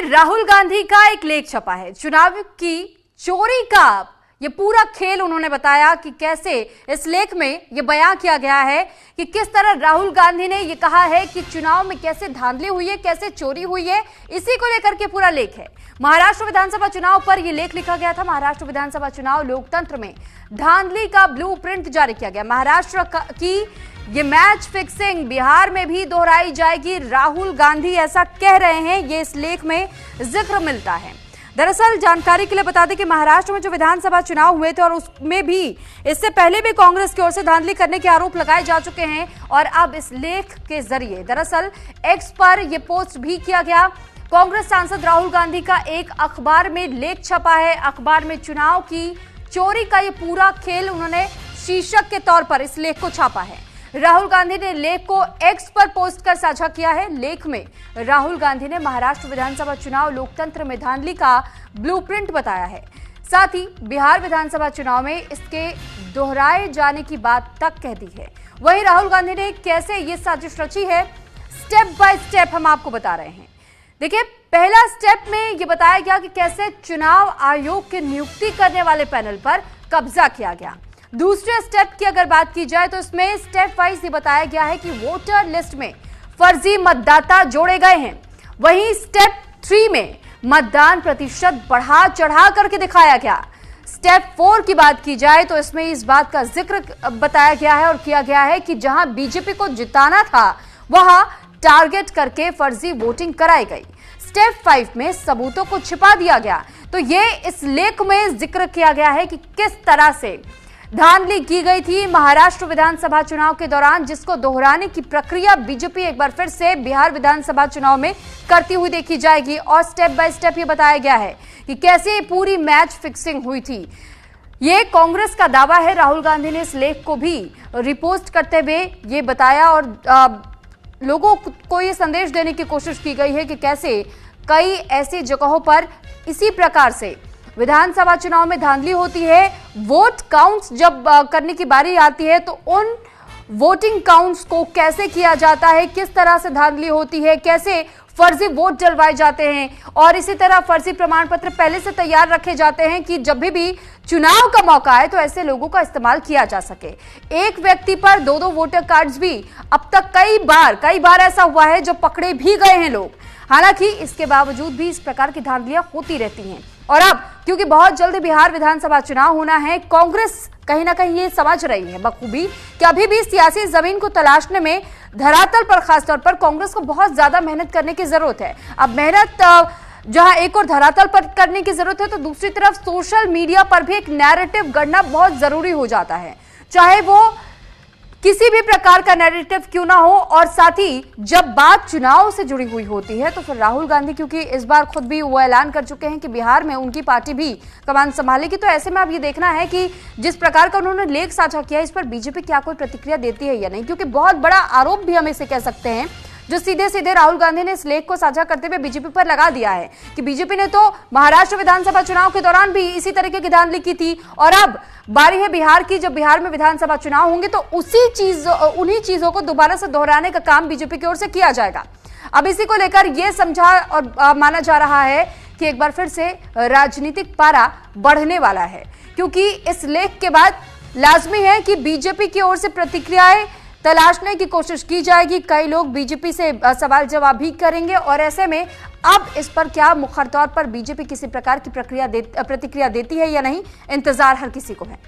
राहुल गांधी का एक लेख छपा है। चुनाव की चोरी का ये पूरा खेल उन्होंने बताया कि कैसे इस लेख में ये बयां किया गया है कि किस तरह राहुल गांधी ने ये कहा है कि चुनाव में कैसे धांधली हुई है, कैसे चोरी हुई है, इसी को लेकर के पूरा लेख है। महाराष्ट्र विधानसभा चुनाव पर यह लेख लिखा गया था। महाराष्ट्र विधानसभा चुनाव लोकतंत्र में धांधली का ब्लूप्रिंट जारी किया गया। महाराष्ट्र की ये मैच फिक्सिंग बिहार में भी दोहराई जाएगी, राहुल गांधी ऐसा कह रहे हैं, ये इस लेख में जिक्र मिलता है। दरअसल जानकारी के लिए बता दें कि महाराष्ट्र में जो विधानसभा चुनाव हुए थे और उसमें भी इससे पहले भी कांग्रेस की ओर से धांधली करने के आरोप लगाए जा चुके हैं और अब इस लेख के जरिए दरअसल एक्स पर यह पोस्ट भी किया गया। कांग्रेस सांसद राहुल गांधी का एक अखबार में लेख छपा है। अखबार में चुनाव की चोरी का ये पूरा खेल उन्होंने शीर्षक के तौर पर इस लेख को छापा है। राहुल गांधी ने लेख को एक्स पर पोस्ट कर साझा किया है। लेख में राहुल गांधी ने महाराष्ट्र विधानसभा चुनाव लोकतंत्र में धांधली का ब्लूप्रिंट बताया है। साथ ही बिहार विधानसभा चुनाव में इसके दोहराए जाने की बात तक कह दी है। वहीं राहुल गांधी ने कैसे ये साजिश रची है, स्टेप बाय स्टेप हम आपको बता रहे हैं। देखिए, पहला स्टेप में ये बताया गया कि कैसे चुनाव आयोग की नियुक्ति करने वाले पैनल पर कब्जा किया गया। दूसरे स्टेप की अगर बात की जाए तो इसमें स्टेप वाइज ये बताया गया है कि वोटर लिस्ट में फर्जी मतदाता जोड़े गए हैं। वहीं स्टेप 3 में मतदान प्रतिशत बढ़ा चढ़ा करके दिखाया गया। स्टेप 4 की बात की जाए तो इसमें इस बात का जिक्र बताया गया है और किया गया है कि जहां बीजेपी को जिताना था वहां टारगेट करके फर्जी वोटिंग कराई गई। स्टेप 5 में सबूतों को छिपा दिया गया। तो ये इस लेख में जिक्र किया गया है कि किस तरह से धांधली की गई थी महाराष्ट्र विधानसभा चुनाव के दौरान, जिसको दोहराने की प्रक्रिया बीजेपी एक बार फिर से बिहार विधानसभा चुनाव में करती हुई देखी जाएगी। और स्टेप बाय स्टेप ये बताया गया है कि कैसे पूरी मैच फिक्सिंग हुई थी। ये कांग्रेस का दावा है। राहुल गांधी ने इस लेख को भी रिपोस्ट करते हुए ये बताया और लोगों को ये संदेश देने की कोशिश की गई है कि कैसे कई ऐसी जगहों पर इसी प्रकार से विधानसभा चुनाव में धांधली होती है। वोट काउंट्स जब करने की बारी आती है तो उन वोटिंग काउंट्स को कैसे किया जाता है, किस तरह से धांधली होती है, कैसे फर्जी वोट डलवाए जाते हैं और इसी तरह फर्जी प्रमाण पत्र पहले से तैयार रखे जाते हैं कि जब भी चुनाव का मौका आए तो ऐसे लोगों का इस्तेमाल किया जा सके। एक व्यक्ति पर 2-2 वोटर कार्ड्स भी अब तक कई बार ऐसा हुआ है जो पकड़े भी गए हैं लोग। हालांकि इसके बावजूद भी इस प्रकार की धांधलियां होती रहती हैं और अब क्योंकि बहुत जल्द बिहार विधानसभा चुनाव होना है, कांग्रेस कहीं ना कहीं ये समझ रही है बखूबी कि अभी भी सियासी जमीन को तलाशने में धरातल पर खासतौर पर कांग्रेस को बहुत ज्यादा मेहनत करने की जरूरत है। अब मेहनत जहां एक और धरातल पर करने की जरूरत है तो दूसरी तरफ सोशल मीडिया पर भी एक नैरेटिव गढ़ना बहुत जरूरी हो जाता है, चाहे वो किसी भी प्रकार का नैरेटिव क्यों ना हो। और साथ ही जब बात चुनाव से जुड़ी हुई होती है तो फिर राहुल गांधी क्योंकि इस बार खुद भी वो ऐलान कर चुके हैं कि बिहार में उनकी पार्टी भी कमान संभालेगी, तो ऐसे में अब ये देखना है कि जिस प्रकार का उन्होंने लेख साझा किया इस पर बीजेपी क्या कोई प्रतिक्रिया देती है या नहीं, क्योंकि बहुत बड़ा आरोप भी हम इसे कह सकते हैं जो सीधे सीधे राहुल गांधी ने इस लेख को साझा करते हुए बीजेपी पर लगा दिया है कि बीजेपी ने तो महाराष्ट्र विधानसभा चुनाव के दौरान भी इसी तरीके की धांधली की थी और अब बारी है बिहार की। जब बिहार में विधानसभा चुनाव होंगे तो उन्हीं चीजों को दोबारा से दोहराने का काम बीजेपी की ओर से किया जाएगा। अब इसी को लेकर यह समझा और माना जा रहा है कि एक बार फिर से राजनीतिक पारा बढ़ने वाला है, क्योंकि इस लेख के बाद लाजमी है कि बीजेपी की ओर से प्रतिक्रियाएं तलाशने की कोशिश की जाएगी। कई लोग बीजेपी से सवाल जवाब भी करेंगे और ऐसे में अब इस पर क्या मुखर तौर पर बीजेपी किसी प्रकार की प्रतिक्रिया देती है या नहीं, इंतजार हर किसी को है।